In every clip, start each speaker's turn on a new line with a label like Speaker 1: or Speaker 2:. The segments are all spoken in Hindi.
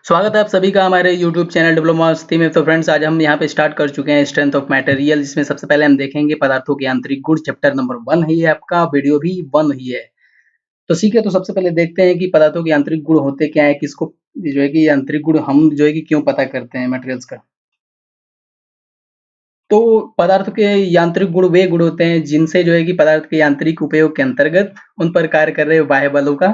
Speaker 1: स्वागत है आप सभी का हमारे YouTube चैनल डिप्लोमा मस्ती में। तो फ्रेंड्स, आज हम यहाँ पे स्टार्ट कर चुके हैं स्ट्रेंथ ऑफ मटेरियल, जिसमें सबसे पहले हम देखेंगे पदार्थों के यांत्रिक गुण। चैप्टर नंबर 1 है ये आपका, वीडियो भी 1 ही है। तो ठीक है, तो सबसे पहले देखते हैं कि पदार्थों के यांत्रिक गुण होते क्या है, किसको जो है कि यांत्रिक गुण हम जो है कि क्यों पता करते हैं मटेरियल्स का। तो पदार्थ के यांत्रिक गुण वे गुण होते हैं जिनसे जो है कि पदार्थ के यांत्रिक उपयोग के अंतर्गत उन पर कार्य कर रहे बाह्य बलों का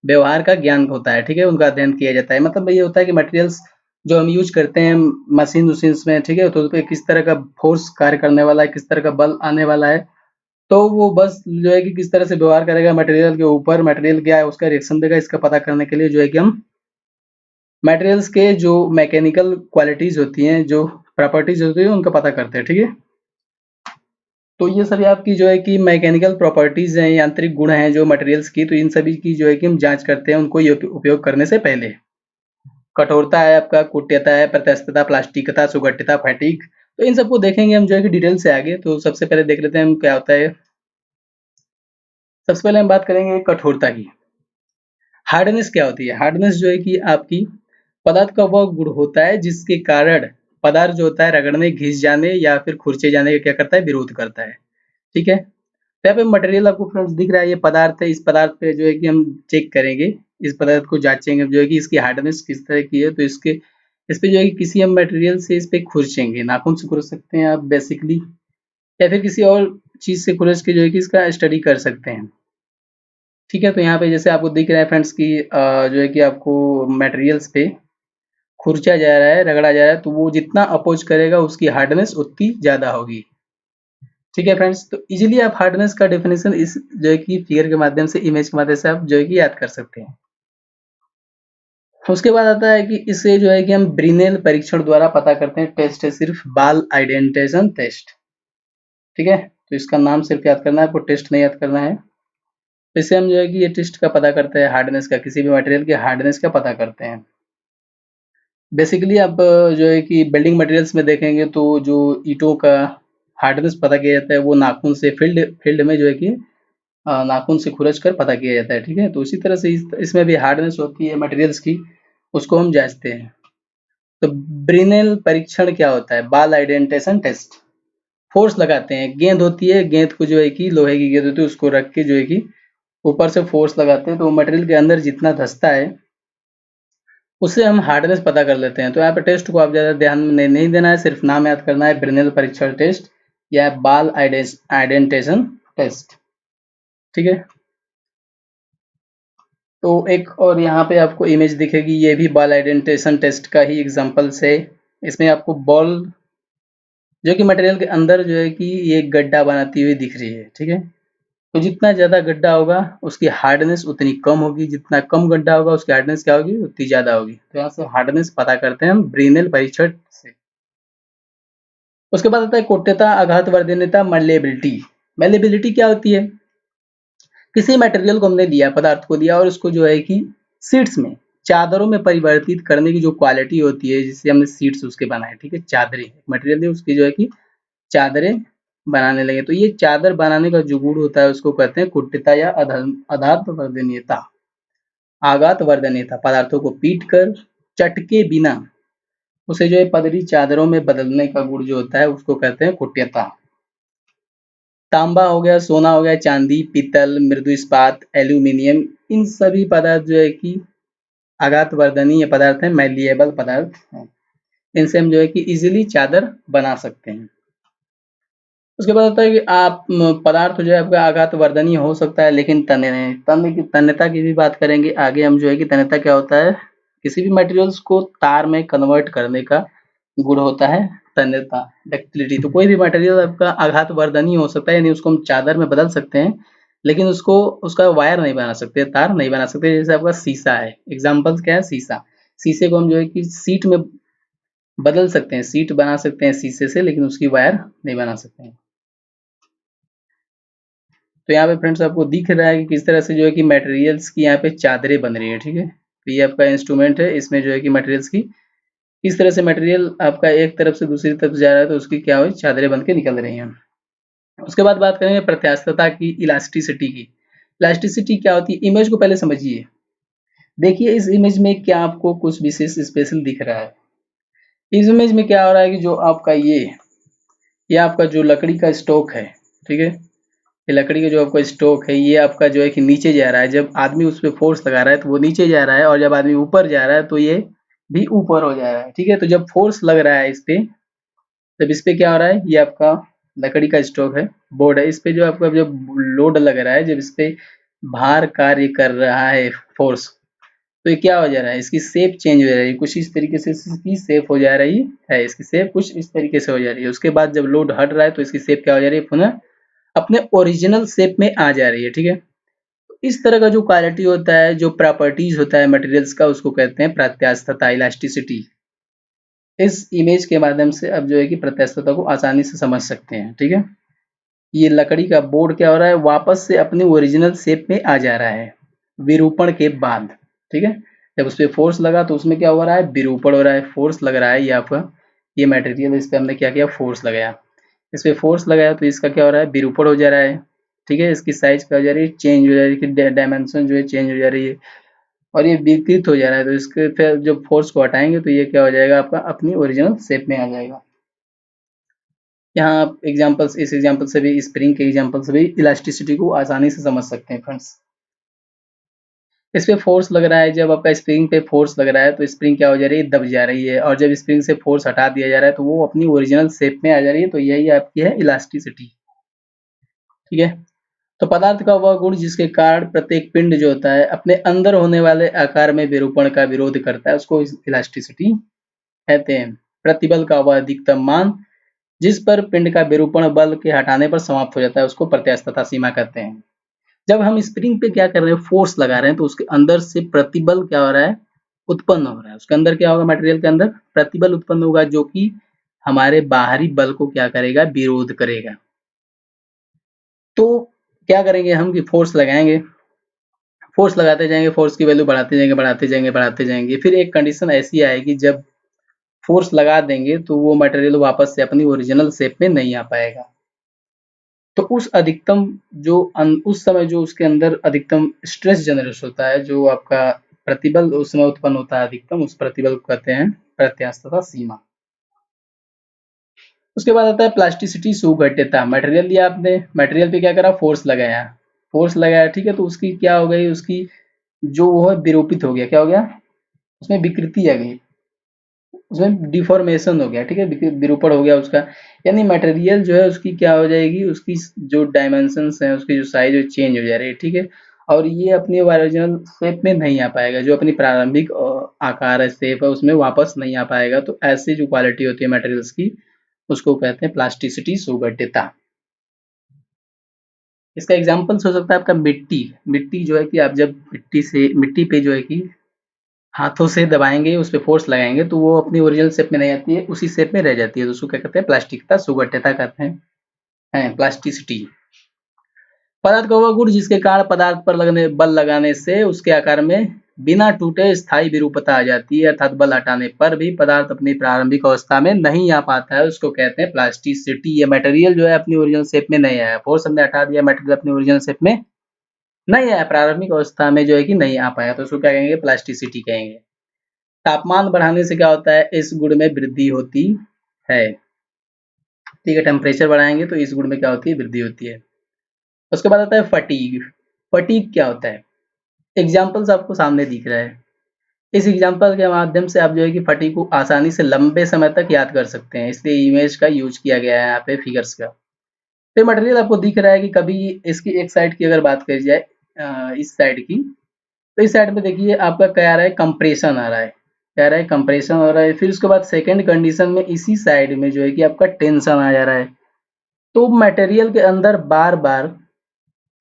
Speaker 1: व्यवहार का ज्ञान होता है। ठीक है, उनका अध्ययन किया जाता है। मतलब ये होता है कि मटेरियल्स जो हम यूज करते हैं मशीन वशीन्स में, ठीक है, तो उस पे किस तरह का फोर्स कार्य करने वाला है, किस तरह का बल आने वाला है, तो वो बस जो है कि किस तरह से व्यवहार करेगा मटेरियल के ऊपर, मटेरियल क्या है उसका रिएक्शन देगा, इसका पता करने के लिए जो है कि हम मटेरियल्स के जो मैकेनिकल क्वालिटीज होती हैं, जो प्रॉपर्टीज होती है, उनका पता करते हैं। ठीक है, तो ये सभी आपकी जो है कि मैकेनिकल प्रॉपर्टीज हैं, यांत्रिक गुण हैं जो मटेरियल्स की, तो इन सभी की जो है कि हम जांच करते हैं उनको उपयोग करने से पहले। कठोरता है आपका, कुट्यता है, प्रत्यास्थता, प्लास्टिकता, सुगठिता, फैटिग, तो इन सबको देखेंगे हम जो है कि डिटेल से आगे। तो सबसे पहले देख लेते हैं हम क्या होता है। सबसे पहले हम बात करेंगे कठोरता की। हार्डनेस क्या होती है? हार्डनेस जो है कि आपकी पदार्थ का वह गुण होता है जिसके कारण पदार्थ जो होता है रगड़ने, घिस जाने या फिर खुरचे जाने का क्या करता है, विरोध करता है। ठीक है, तो यहाँ पे मटेरियल आपको फ्रेंड्स दिख रहा है, ये पदार्थ है। इस पदार्थ पे जो है कि हम चेक करेंगे, इस पदार्थ को जांचेंगे जो है कि इसकी हार्डनेस किस तरह की है। तो इसके इस पे जो है कि किसी हम मटेरियल से इस पे खुरचेंगे, नाखून से खुरच सकते हैं आप बेसिकली, या फिर किसी और चीज से खुरच के जो है कि इसका स्टडी कर सकते हैं। ठीक है, तो यहाँ पे जैसे आपको दिख रहा है फ्रेंड्स की जो है कि आपको मटेरियल्स पे खुरचा जा रहा है, रगड़ा जा रहा है, तो वो जितना अपोज करेगा उसकी हार्डनेस उतनी ज्यादा होगी। ठीक है फ्रेंड्स, तो इजीली आप हार्डनेस का डेफिनेशन इस जो है कि फिगर के माध्यम से, इमेज के माध्यम से आप जो है कि याद कर सकते हैं। उसके बाद आता है कि इसे जो है कि हम ब्रिनेल परीक्षण द्वारा पता करते हैं। टेस्ट है सिर्फ बाल आइडेंटिफिकेशन टेस्ट। ठीक है, तो इसका नाम सिर्फ याद करना है आपको, टेस्ट नहीं याद करना है। तो इससे हम जो है कि ये टेस्ट का पता करते हैं, हार्डनेस का, किसी भी मटेरियल के हार्डनेस का पता करते हैं। बेसिकली आप जो है कि बिल्डिंग मटेरियल्स में देखेंगे तो जो ईंटों का हार्डनेस पता किया जाता है वो नाखून से फील्ड फील्ड में जो है कि नाखून से खुरच कर पता किया जाता है। ठीक है, तो उसी तरह से इसमें भी हार्डनेस होती है मटेरियल्स की, उसको हम जांचते हैं। तो ब्रिनेल परीक्षण क्या होता है? बाल आइडेंटिफिकेशन टेस्ट। फोर्स लगाते हैं, गेंद होती है, गेंद को जो है कि लोहे की गेंद होती है, उसको रख के जो है कि ऊपर से फोर्स लगाते हैं, तो मटेरियल के अंदर जितना धंसता है उससे हम हार्डनेस पता कर लेते हैं। तो यहाँ पे टेस्ट को आप ज़्यादा ध्यान में नहीं देना है, सिर्फ नाम याद करना है, ब्रिनेल परीक्षण टेस्ट या बाल आइडेंटिफिकेशन टेस्ट। ठीक है, तो एक और यहाँ पे आपको इमेज दिखेगी, ये भी बॉल आइडेंटिफिकेशन टेस्ट का ही एग्जांपल्स है। इसमें आपको बॉल जो कि मटेरियल के अंदर जो है कि ये गड्ढा बनाती हुई दिख रही है। ठीक है, तो जितना ज़्यादा गड्ढा होगा उसकी हार्डनेस उतनी कम होगी, जितना कम गड्ढा होगा उसकी हार्डनेस क्या होगी, उतनी ज़्यादा होगी। तो यहाँ से हार्डनेस पता करते हैं हम ब्रिनेल परीक्षण से। उसके बाद आता है कोट्यता, आघात वर्धनीयता, मल्लेबिलिटी। मल्लेबिलिटी क्या होती है? किसी मटेरियल को हमने लिया, पदार्थ को लिया, और उसको जो है कि शीट्स में, चादरों में परिवर्तित करने की जो क्वालिटी होती है, जिससे हमने शीट्स उसके बनाए। ठीक है, चादरें मटेरियल है उसकी जो है कि चादरें बनाने लगे, तो ये चादर बनाने का जो गुण होता है उसको कहते हैं कुट्यता या आघात वर्धनीयता। आघात वर्धनीयता, पदार्थों को पीट कर चटके बिना उसे जो है पतली चादरों में बदलने का गुण जो होता है उसको कहते हैं कुट्यता। तांबा हो गया, सोना हो गया, चांदी, पीतल, मृदु इस्पात, एल्यूमिनियम, इन सभी पदार्थ जो है कि आघात वर्धनीय पदार्थ है, मैलिएबल पदार्थ है। इनसे हम जो है कि इजीली चादर बना सकते हैं। उसके बाद होता है कि आप पदार्थ जो है आपका आघात वर्धनीय हो सकता है लेकिन तन्य नहीं। तन्य की तन्यता की भी बात करेंगे आगे हम, जो है कि तन्यता क्या होता है, किसी भी मटेरियल्स को तार में कन्वर्ट करने का गुण होता है तन्यता, डक्टिलिटी। तो कोई भी मटेरियल आपका आघात वर्धनीय हो सकता है, यानी उसको हम चादर में बदल सकते हैं, लेकिन उसको उसका वायर नहीं बना सकते, तार नहीं बना सकते। जैसे आपका शीशा है, एग्जाम्पल क्या है, शीशा। शीशे को हम जो है कि सीट में बदल सकते हैं, सीट बना सकते हैं शीशे से, लेकिन उसकी वायर नहीं बना सकते हैं। तो यहाँ पे फ्रेंड्स आपको दिख रहा है कि किस तरह से जो है कि मटेरियल्स की यहाँ पे चादरें बन रही है। ठीक है, तो ये आपका इंस्ट्रूमेंट है, इसमें जो है कि मटेरियल्स की इस तरह से मटेरियल आपका एक तरफ से दूसरी तरफ जा रहा है, तो उसकी क्या हुई, चादरें बन के निकल रही हैं। उसके बाद बात करेंगे प्रत्यास्थता की, इलास्टिसिटी की। इलास्टिसिटी क्या होती है? इमेज को पहले समझिए। देखिए इस इमेज में क्या आपको कुछ विशेष स्पेशल दिख रहा है। इस इमेज में क्या हो रहा है कि जो आपका ये आपका जो लकड़ी का स्टॉक है, ठीक है, ये लकड़ी का जो आपका स्टॉक है ये आपका जो है कि नीचे जा रहा है। जब आदमी उस पे फोर्स लगा रहा है तो वो नीचे जा रहा है, और जब आदमी ऊपर जा रहा है तो ये भी ऊपर हो जा रहा है, ठीक है। तो जब फोर्स लग रहा है इस पे, तब इस पे क्या हो रहा है, ये आपका लकड़ी का स्टॉक है, बोर्ड है, इस पे जो आपका जब लोड लग रहा है, जब इस पे भार कार्य कर रहा है फोर्स, तो ये क्या हो जा रहा है, इसकी शेप चेंज हो जा रही है, कुछ इस तरीके से इसकी शेप हो जा रही है, इसकी शेप कुछ इस तरीके से हो जा रही है। उसके बाद जब लोड हट रहा है तो इसकी शेप क्या हो जा रही है, पुनः अपने ओरिजिनल शेप में आ जा रही है, ठीक है। इस तरह का जो क्वालिटी होता है, जो प्रॉपर्टीज होता है मटेरियल्स का, उसको कहते हैं प्रत्यास्थता, इलास्टिसिटी। इस इमेज के माध्यम से अब जो है कि प्रत्यास्थता को आसानी से समझ सकते हैं, ठीक है। ये लकड़ी का बोर्ड क्या हो रहा है, वापस से अपनी ओरिजिनल शेप में आ जा रहा है विरूपण के बाद, ठीक है। जब उस पर फोर्स लगा तो उसमें क्या हो रहा है, विरूपण हो रहा है, फोर्स लग रहा है, ये आपका ये मटेरियल, इस पर हमने क्या किया, फोर्स लगाया, इस पे फोर्स लगाया तो इसका क्या हो रहा है, विरूपण हो जा रहा है, ठीक है। इसकी साइज क्या हो जा रही है, चेंज हो जा रही है, डायमेंशन जो है चेंज हो जा रही है, और ये विकृत हो जा रहा है। तो इसके फिर जब फोर्स को हटाएंगे तो ये क्या हो जाएगा, आपका अपनी ओरिजिनल शेप में आ जाएगा। यहाँ आप एग्जांपल्स, इस एग्जांपल से भी, स्प्रिंग के एग्जांपल से भी इलास्टिसिटी को आसानी से समझ सकते हैं फ्रेंड्स। इस पे फोर्स लग रहा है, जब आपका स्प्रिंग पे फोर्स लग रहा है तो स्प्रिंग क्या हो जा रही है, दब जा रही है, और जब स्प्रिंग से फोर्स हटा दिया जा रहा है तो वो अपनी ओरिजिनल शेप में आ जा रही है। तो यही आपकी है इलास्टिसिटी, ठीक है। तो पदार्थ का वह गुण जिसके कारण प्रत्येक पिंड जो होता है अपने अंदर होने वाले आकार में विरूपण का विरोध करता है, उसको इलास्टिसिटी कहते हैं। प्रतिबल का वह अधिकतम मान जिस पर पिंड का विरूपण बल के हटाने पर समाप्त हो जाता है, उसको प्रत्यास्थता सीमा कहते हैं। जब हम स्प्रिंग पे क्या कर रहे हैं, फोर्स लगा रहे हैं, तो उसके अंदर से प्रतिबल क्या हो रहा है, उत्पन्न हो रहा है। उसके अंदर क्या होगा, मटेरियल के अंदर प्रतिबल उत्पन्न होगा, जो कि हमारे बाहरी बल को क्या करेगा, विरोध करेगा। तो क्या करेंगे हम कि फोर्स लगाएंगे, फोर्स लगाते जाएंगे, फोर्स की वैल्यू बढ़ाते जाएंगे, बढ़ाते जाएंगे, बढ़ाते जाएंगे, फिर एक कंडीशन ऐसी आएगी जब फोर्स लगा देंगे तो वो मटेरियल वापस से अपनी ओरिजिनल शेप में नहीं आ पाएगा। तो उस अधिकतम जो उस समय जो उसके अंदर अधिकतम स्ट्रेस जनरेट होता है, जो आपका प्रतिबल उस समय उत्पन्न होता है अधिकतम, उस प्रतिबल को कहते हैं प्रत्यास्थता सीमा। उसके बाद आता है प्लास्टिसिटी, सुघट्यता। मटेरियल लिया आपने, मटेरियल पे क्या करा, फोर्स लगाया, फोर्स लगाया, ठीक है। तो उसकी क्या हो गई, उसकी जो वो है विरूपित हो गया, क्या हो गया, उसमें विकृति आ गई, उसमें डिफॉर्मेशन हो गया, ठीक है, विरूपण हो गया उसका। यानी मटेरियल जो है उसकी क्या हो जाएगी, उसकी जो डायमेंशंस है, उसकी जो साइज है चेंज हो जा रही है, ठीक है। और ये अपनी ओरिजिनल शेप में नहीं आ पाएगा, जो अपनी प्रारंभिक आकार है, शेप है, उसमें वापस नहीं आ पाएगा। तो ऐसी जो क्वालिटी होती है मटेरियल्स की, उसको कहते हैं प्लास्टिसिटी, सुघट्यता। इसका एग्जाम्पल्स हो सकता है आपका मिट्टी। मिट्टी जो है कि आप जब मिट्टी पे जो है कि हाथों से दबाएंगे, उस पे फोर्स लगाएंगे, तो वो अपनी ओरिजिनल शेप में नहीं आती है, उसी शेप में रह जाती है। तो उसको क्या कहते हैं, प्लास्टिकता, सुघट्यता कहते हैं प्लास्टिसिटी। पदार्थ का वह गुण जिसके कारण पदार्थ पर बल लगाने से उसके आकार में बिना टूटे स्थायी विरूपता आ जाती है, अर्थात बल हटाने पर भी पदार्थ अपनी प्रारंभिक अवस्था में नहीं आ पाता है, उसको कहते हैं प्लास्टिसिटी। ये मटेरियल जो है अपनी ओरिजिनल शेप में नहीं आया, फोर्स हमने हटा दिया, मटेरियल अपनी ओरिजिनल शेप में नहीं आया, प्रारंभिक अवस्था में जो है कि नहीं आ पाया, तो उसको क्या कहेंगे, प्लास्टिसिटी कहेंगे। तापमान बढ़ाने से क्या होता है, इस गुण में वृद्धि होती है, ठीक है। टेम्परेचर बढ़ाएंगे तो इस गुण में क्या होती है, वृद्धि होती है। उसके बाद आता है फटीग। फटीग क्या होता है, एग्जाम्पल्स आपको सामने दिख रहा है। इस एग्जाम्पल के माध्यम से आप जो है कि फटीग को आसानी से लंबे समय तक याद कर सकते हैं, इसलिए इमेज का यूज किया गया है यहाँ पे, फिगर्स का। तो मटेरियल आपको दिख रहा है कि कभी इसकी एक साइड की अगर बात करी जाए, इस साइड की, तो इस साइड में देखिए आपका क्या आ रहा है, कंप्रेशन आ रहा है, क्या आ रहा है, कंप्रेशन हो रहा है। फिर उसके बाद सेकंड कंडीशन में इसी साइड में जो है कि आपका टेंशन आ जा रहा है। तो मटेरियल के अंदर बार बार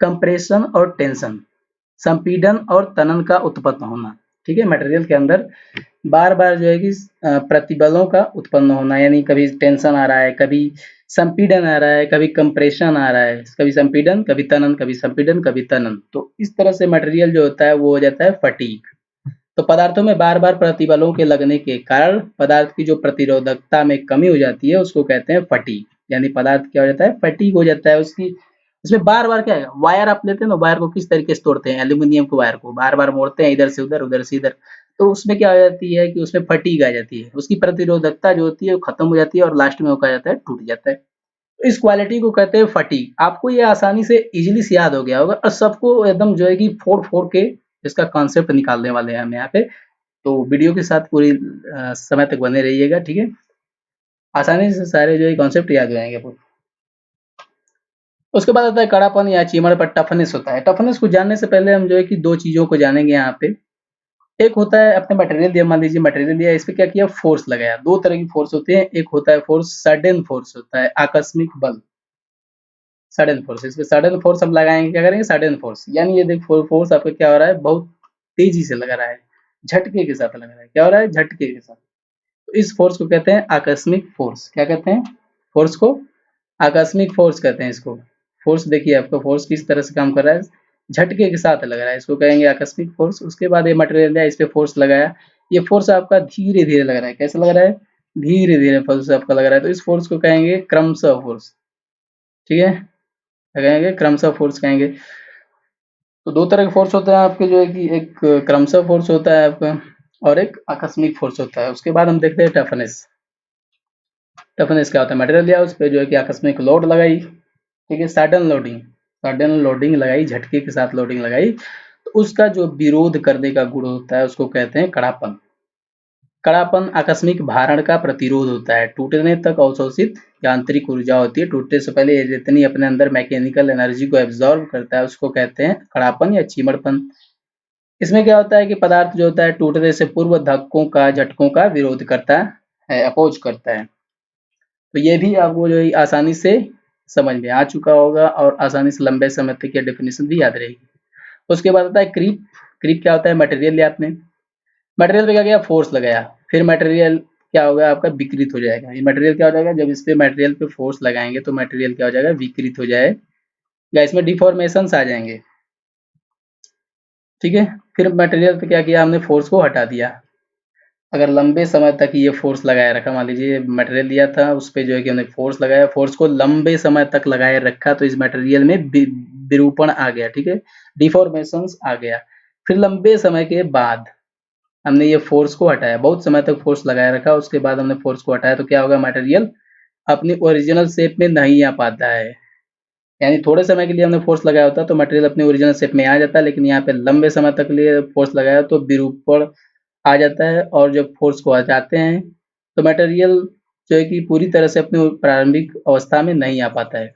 Speaker 1: कंप्रेशन और टेंशन, संपीड़न और तनन का उत्पन्न होना, ठीक है। मटेरियल के अंदर बार बार जो है कि प्रतिबलों का उत्पन्न होना, यानी कभी टेंशन आ रहा है, कभी संपीड़न आ रहा है, कभी कंप्रेशन आ रहा है, कभी संपीड़न, कभी तनन, कभी संपीड़न, कभी तनन। तो इस तरह से मटेरियल जो होता है वो हो जाता है फटीग। तो पदार्थों में बार बार प्रतिबलों के लगने के कारण पदार्थ की जो प्रतिरोधकता में कमी हो जाती है, उसको कहते हैं फटीग। यानी पदार्थ क्या हो जाता है, फटीग हो जाता है, उसकी इसमें बार बार क्या है, वायर आप लेते हैं ना, वायर को किस तरीके से तोड़ते हैं, एल्यूमिनियम के वायर को बार बार मोड़ते हैं, इधर से उधर उधर से इधर, तो उसमें क्या हो जाती है कि उसमें फटीग आ जाती है, उसकी प्रतिरोधकता जो होती है वो खत्म हो जाती है और लास्ट में वो क्या जाता है, टूट जाता है। तो इस क्वालिटी को कहते हैं फटीग। आपको ये आसानी से इजीली से याद हो गया होगा और सबको एकदम जो है कि फोड़ फोड़ के इसका कॉन्सेप्ट निकालने वाले हैं हम यहाँ पे। तो वीडियो के साथ पूरी समय तक बने रहिएगा, ठीक है। आसानी से सारे जो है कॉन्सेप्ट याद हो जाएंगे आपको। उसके बाद आता है कड़ापन या चीमड़ पर टफनेस होता है। टफनेस को जानने से पहले हम जो है कि दो चीजों को जानेंगे यहाँ पे। एक होता है अपने मटेरियल दिया, मान लीजिए मटेरियल दिया, इस पे क्या किया, फोर्स लगाया। दो तरह की फोर्स होते हैं, एक होता है फोर्स सडन फोर्स होता है, आकस्मिक बल, सडन फोर्स। इस पे सडन फोर्स हम लगाएंगे, क्या करेंगे, सडन फोर्स, यानी ये देख फोर्स आपका क्या हो रहा है, बहुत तेजी से लग रहा है, झटके के साथ लग रहा है, क्या हो रहा है, झटके के साथ। तो इस फोर्स को कहते हैं आकस्मिक फोर्स। क्या कहते हैं, फोर्स को आकस्मिक फोर्स कहते हैं इसको। फोर्स देखिए आपका फोर्स किस तरह से काम कर रहा है, झटके के साथ लग रहा है, इसको कहेंगे आकस्मिक फोर्स। उसके बाद ये मटेरियल है, इस पे फोर्स लगाया, ये फोर्स आपका धीरे धीरे लग रहा है, कैसे लग रहा है, धीरे धीरे फोर्स आपका लग रहा है, तो इस फोर्स को कहेंगे क्रमशः फोर्स, ठीक है, क्या कहेंगे, क्रमशः फोर्स कहेंगे। तो दो तरह के फोर्स होते हैं आपके, जो है कि एक क्रमशः फोर्स होता है आपका और एक आकस्मिक फोर्स होता है। उसके बाद हम देखते हैं टफनेस। टफनेस क्या होता है, मटेरियल लिया, उस पर जो है कि आकस्मिक लोड लगाई, ठीक है, सडन लोडिंग, सडन लोडिंग लगाई, झटके के साथ लोडिंग लगाई, तो उसका जो विरोध करने का गुण होता है उसको कहते हैं कड़ापन। कड़ापन आकस्मिक भारण का प्रतिरोध होता है, टूटने तक अवशोषित यांत्रिक ऊर्जा होती है, टूटने से पहले ये जितनी अपने अंदर मैकेनिकल एनर्जी को एब्जॉर्ब करता है उसको कहते हैं कड़ापन या चीमड़पन। इसमें क्या होता है कि पदार्थ जो होता है टूटने से पूर्व धक्कों का, झटकों का विरोध करता है, अपोज करता है। तो ये भी आपको जो है आसानी से समझ में आ चुका होगा और आसानी से लंबे समय तक ये डेफिनेशन भी याद रहेगी। उसके बाद आता है क्रीप। क्रीप क्या होता है, मटेरियल लिया आपने, मटेरियल पे क्या किया, फोर्स लगाया, फिर मटेरियल क्या होगा आपका, विकृत हो जाएगा। ये मटेरियल क्या हो जाएगा, जब इस पे मटेरियल पे फोर्स लगाएंगे तो मटेरियल क्या हो जाएगा, विकृत हो जाएगा, इसमें डिफॉर्मेशंस आ जाएंगे, ठीक है। फिर मटेरियल पे क्या किया हमने, फोर्स को हटा दिया। अगर लंबे समय तक ये फोर्स लगाए रखा, मान लीजिए मटेरियल दिया था उस पे जो है कि हमने फोर्स लगाया, फोर्स को लंबे समय तक लगाए रखा, तो इस मटेरियल में विरूपण आ गया, ठीक है, डिफॉर्मेशंस आ गया। फिर लंबे समय के बाद हमने ये फोर्स को हटाया, बहुत समय तक फोर्स लगाए रखा, उसके बाद हमने फोर्स को हटाया, तो क्या होगा, मटेरियल अपनी ओरिजिनल शेप में नहीं आ पाता है। यानी थोड़े समय के लिए हमने फोर्स लगाया होता तो मटेरियल अपनी ओरिजिनल शेप में आ जाता है, लेकिन यहाँ पे लंबे समय तक लिए फोर्स लगाया तो विरूपण आ जाता है, और जब फोर्स को हटाते हैं तो मटेरियल जो है कि पूरी तरह से अपनी प्रारंभिक अवस्था में नहीं आ पाता है,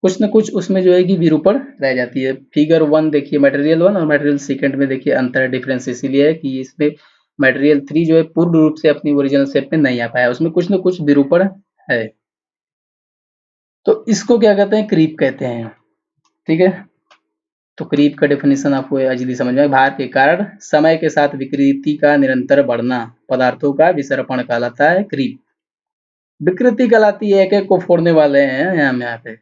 Speaker 1: कुछ न कुछ उसमें जो है कि विरूपण रह जाती है। फिगर 1 देखिए, मटेरियल 1 और मटेरियल सेकंड में देखिए अंतर, डिफरेंस इसीलिए है कि इसमें मटेरियल 3 जो है पूर्ण रूप से अपनी ओरिजिनल शेप में नहीं आ पाया, उसमें कुछ न कुछ विरूपण है। तो इसको क्या कहते हैं, क्रीप कहते हैं, ठीक है। तो क्रीप का डेफिनेशन आपको इजीली समझ में, भार के कारण समय के साथ विकृति का निरंतर बढ़ना पदार्थों का विसर्पण कहलाता है क्रीप। विकृति कहलाती है, एक एक को फोड़ने वाले हैं यहाँ पे,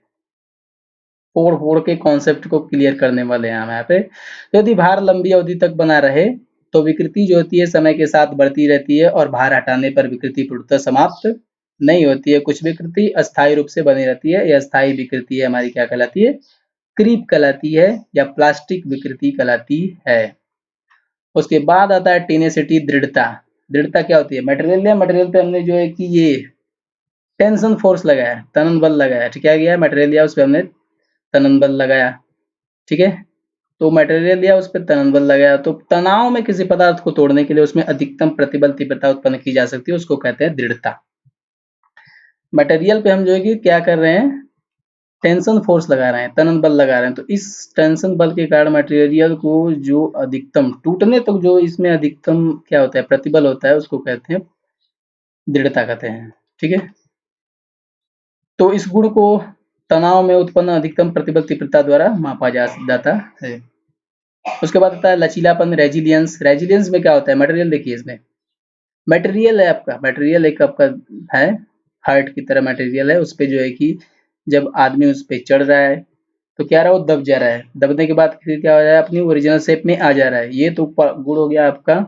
Speaker 1: फोड़ फोड़ के कॉन्सेप्ट को क्लियर करने वाले हैं हम यहाँ पे। तो यदि भार लंबी अवधि तक बना रहे तो विकृति जो होती है समय के साथ बढ़ती रहती है, और भार हटाने पर विकृति पूर्णतः समाप्त नहीं होती है। कुछ विकृति अस्थायी रूप से बनी रहती है, यह अस्थायी विकृति है हमारी क्या कहलाती है, क्रीप कहलाती है या प्लास्टिक विकृति कहलाती है। उसके बाद आता है टेनेसिटी, दृढ़ता। दृढ़ता क्या होती है, मटेरियल है, मटेरियल पे हमने जो है कि ये टेंशन फोर्स लगाया, तनन बल लगाया, ठीक है, गया मटेरियल लिया उस पर हमने तनन बल लगाया, ठीक है। तो मटेरियल लिया उस पर तनन बल लगाया, तो तनाव में किसी पदार्थ को तोड़ने के लिए उसमें अधिकतम प्रतिबल तीव्रता उत्पन्न की जा सकती है, उसको कहते हैं दृढ़ता। मटेरियल पे हम जो है कि क्या कर रहे हैं, टेंशन फोर्स लगा रहे हैं, तनन बल लगा रहे हैं, तो इस टेंशन बल के कारण मटेरियल को जो अधिकतम टूटने तक जो इसमें अधिकतम क्या होता है, प्रतिबल होता है, उसको कहते हैं दृढ़ता कहते हैं, ठीक है। तो इस गुण को तनाव में उत्पन्न अधिकतम प्रतिबल तीव्रता द्वारा मापा जा जाता है। उसके बाद आता है लचीलापन, रेजिलियंस। रेजिलियंस में क्या होता है, मटेरियल देखिए, इसमें मटेरियल है आपका, मटेरियल एक आपका है, हार्ट की तरह मटेरियल है, उस पे जो है कि जब आदमी उस पे चढ़ रहा है तो क्या रहा है, वो दब जा रहा है, दबने के बाद फिर क्या हो रहा है, अपनी ओरिजिनल शेप में आ जा रहा है। ये तो गुण हो गया आपका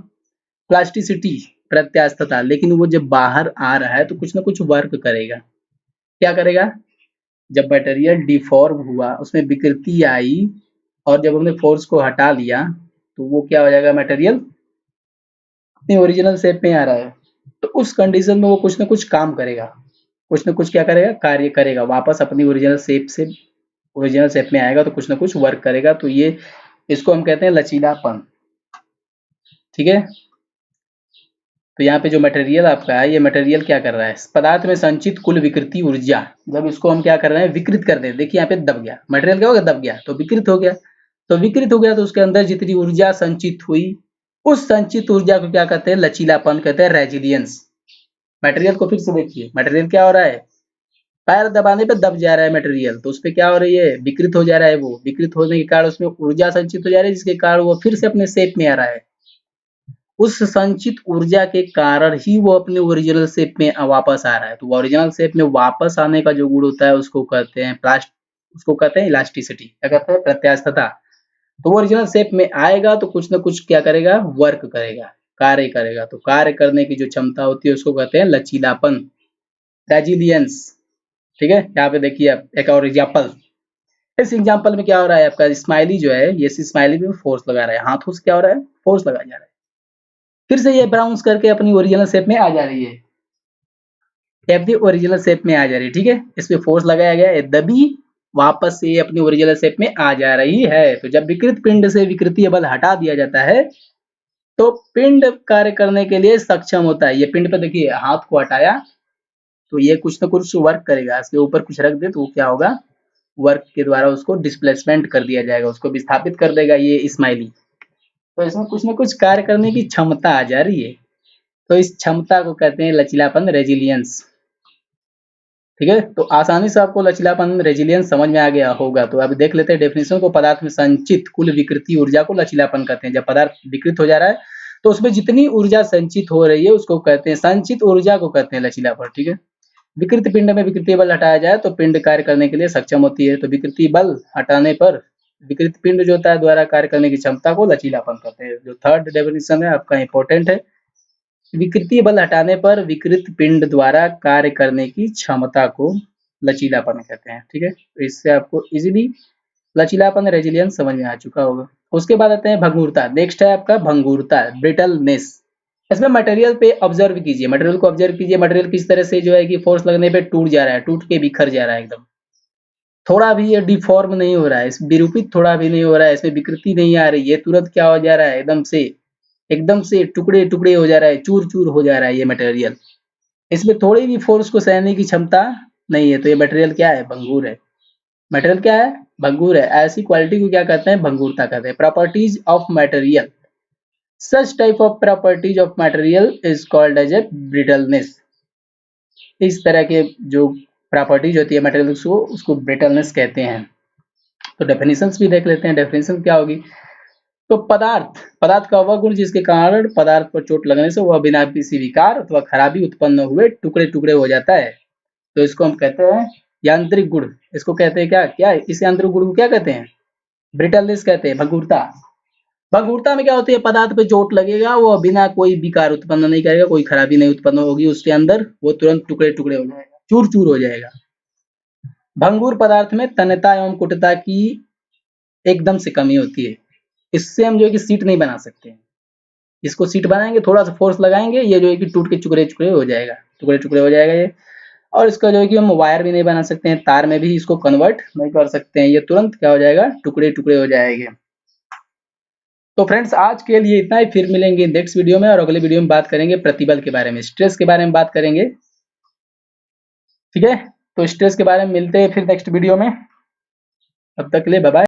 Speaker 1: प्लास्टिसिटी, प्रत्यास्थता। लेकिन वो जब बाहर आ रहा है तो कुछ ना कुछ वर्क करेगा, क्या करेगा, जब मटेरियल डिफॉर्म हुआ, उसमें विकृति आई और जब हमने फोर्स को हटा लिया तो वो क्या हो जाएगा, मटेरियल अपनी ओरिजिनल शेप में आ रहा है। तो उस कंडीशन में वो कुछ ना कुछ काम करेगा, कुछ ना कुछ क्या करेगा, कार्य करेगा, वापस अपनी ओरिजिनल शेप में आएगा तो कुछ ना कुछ वर्क करेगा। तो ये इसको हम कहते हैं लचीलापन। ठीक है, तो यहाँ पे जो मटेरियल आपका है, ये मटेरियल क्या कर रहा है, पदार्थ में संचित कुल विकृति ऊर्जा, जब इसको हम क्या कर रहे हैं, विकृत कर दें। देखिए यहाँ पे दब गया मटेरियल, क्या हो गया, दब गया तो विकृत हो गया। तो विकृत हो गया तो उसके अंदर जितनी ऊर्जा संचित हुई, उस संचित ऊर्जा को क्या कहते हैं, लचीलापन कहते हैं, रेजिलियंस। मटेरियल को फिर से देखिए, मटेरियल क्या हो रहा है, पैर दबाने पे दब जा रहा है मटेरियल, तो उसपे क्या हो रही है, विकृत हो जा रहा है। वो विकृत होने के कारण उसमें ऊर्जा संचित हो जा रही है, जिसके कारण वो फिर से अपने शेप में आ रहा है। उस संचित ऊर्जा के कारण ही वो अपने ओरिजिनल शेप में वापस आ रहा है। तो ओरिजिनल शेप में वापस आने का जो गुण होता है उसको कहते हैं इलास्टिसिटी। क्या कहते हैं, प्रत्यास्थता। तो वो ओरिजिनल शेप में आएगा तो कुछ ना कुछ क्या करेगा, वर्क करेगा, कार्य करेगा। तो कार्य करने की जो क्षमता होती है उसको कहते हैं लचीलापन, रेजिलियंस। ठीक है, यहाँ पे देखिए आप एक और एग्जाम्पल। इस एग्जाम्पल में क्या हो रहा है, आपका स्माइली जो है, ये स्माइली में फोर्स लगा रहा है, हाथों से क्या हो रहा है, फोर्स लगाया जा रहा है। फिर से ये बाउंस करके अपनी ओरिजिनल शेप में आ जा रही है, अपनी ओरिजिनल शेप में आ जा रही है। ठीक है, इसमें फोर्स लगाया गया है, दबी, वापस से अपनी ओरिजिनल शेप में आ जा रही है। तो जब विकृत पिंड से विकृतीय बल हटा दिया जाता है तो पिंड कार्य करने के लिए सक्षम होता है। ये पिंड पे देखिए, हाथ को हटाया तो ये कुछ ना कुछ वर्क करेगा, इसके ऊपर कुछ रख दे तो वो क्या होगा, वर्क के द्वारा उसको डिस्प्लेसमेंट कर दिया जाएगा, उसको विस्थापित कर देगा ये स्माइली। तो इसमें कुछ ना कुछ कार्य करने की क्षमता आ जा रही है। तो इस क्षमता को कहते हैं लचीलापन, रेजिलियंस। ठीक है, तो आसानी से आपको लचीलापन, रेजिलियंस समझ में आ गया होगा। तो अब देख लेते हैं डेफिनेशन को। पदार्थ में संचित कुल विकृति ऊर्जा को लचीलापन कहते हैं। जब पदार्थ विकृत हो जा रहा है तो उसमें जितनी ऊर्जा संचित हो रही है उसको कहते हैं, संचित ऊर्जा को कहते हैं लचीलापन। ठीक है, विकृत पिंड में विकृति बल हटाया जाए तो पिंड कार्य करने के लिए सक्षम होती है। तो विकृति बल हटाने पर विकृत पिंड जो होता है द्वारा कार्य करने की क्षमता को लचीलापन कहते हैं। जो थर्ड डेफिनेशन है आपका इंपॉर्टेंट है, विकृति बल हटाने पर विकृत पिंड द्वारा कार्य करने की क्षमता को लचीलापन कहते हैं। ठीक है, तो इससे आपको इजीली लचीलापन, रेजिलियंस समझ में आ चुका होगा। उसके बाद आते हैं भंगुरता। नेक्स्ट है आपका भंगुरता, ब्रिटलनेस। इसमें मटेरियल पे ऑब्जर्व कीजिए, मटेरियल को ऑब्जर्व कीजिए, मटेरियल किस तरह से जो है कि फोर्स लगने पे टूट जा रहा है, टूट के बिखर जा रहा है एकदम। थोड़ा भी ये डिफॉर्म नहीं हो रहा है, इस विरूपित थोड़ा भी नहीं हो रहा है, इसमें विकृति नहीं आ रही है, तुरंत क्या हो जा रहा है, एकदम से टुकड़े टुकड़े हो जा रहा है, चूर चूर हो जा रहा है ये मटेरियल। इसमें थोड़ी भी फोर्स को सहने की क्षमता नहीं है। तो ये मटेरियल क्या है, भंगुर है। मटेरियल क्या है, भंगुर है। ऐसी क्वालिटी को क्या कहते हैं, भंगुरता कहते हैं। Properties of material, such type of properties of material is called as a brittleness. इस तरह के जो प्रॉपर्टीज होती है मटेरियल को, उसको ब्रिटलनेस कहते हैं। तो डेफिनेशंस भी देख लेते हैं। डेफिनेशन क्या होगी, तो पदार्थ का वह गुण जिसके कारण पदार्थ पर चोट लगने से वह बिना किसी विकार अथवा खराबी उत्पन्न हुए टुकड़े टुकड़े हो जाता है। तो इसको हम कहते हैं यांत्रिक गुण। इसको कहते हैं क्या क्या इस यांत्रिक गुण को क्या कहते हैं, ब्रिटलनेस कहते हैं, भंगुरता। भंगुरता में क्या होती है, पदार्थ पे चोट लगेगा, वो बिना कोई विकार उत्पन्न नहीं करेगा, कोई खराबी नहीं उत्पन्न होगी उसके अंदर, वो तुरंत टुकड़े टुकड़े हो जाएगा, चूर चूर हो जाएगा। भंगुर पदार्थ में तन्यता एवं कुटता की एकदम से कमी होती है। इससे हम जो है कि सीट नहीं बना सकते हैं। इसको सीट बनाएंगे, थोड़ा सा फोर्स लगाएंगे, ये जो है कि टूट के टुकड़े टुकड़े हो जाएगा, टुकड़े टुकड़े हो जाएगा ये। और इसका जो है कि हम वायर भी नहीं बना सकते हैं, तार में भी इसको कन्वर्ट नहीं कर सकते हैं, ये तुरंत क्या हो जाएगा, टुकड़े टुकड़े हो जाएंगे। तो फ्रेंड्स आज के लिए इतना ही, फिर मिलेंगे नेक्स्ट वीडियो में, और अगले वीडियो में बात करेंगे प्रतिबल के बारे में, स्ट्रेस के बारे में बात करेंगे। ठीक है, तो स्ट्रेस के बारे में मिलते हैं फिर नेक्स्ट वीडियो में। तब तक के लिए बाय बाय।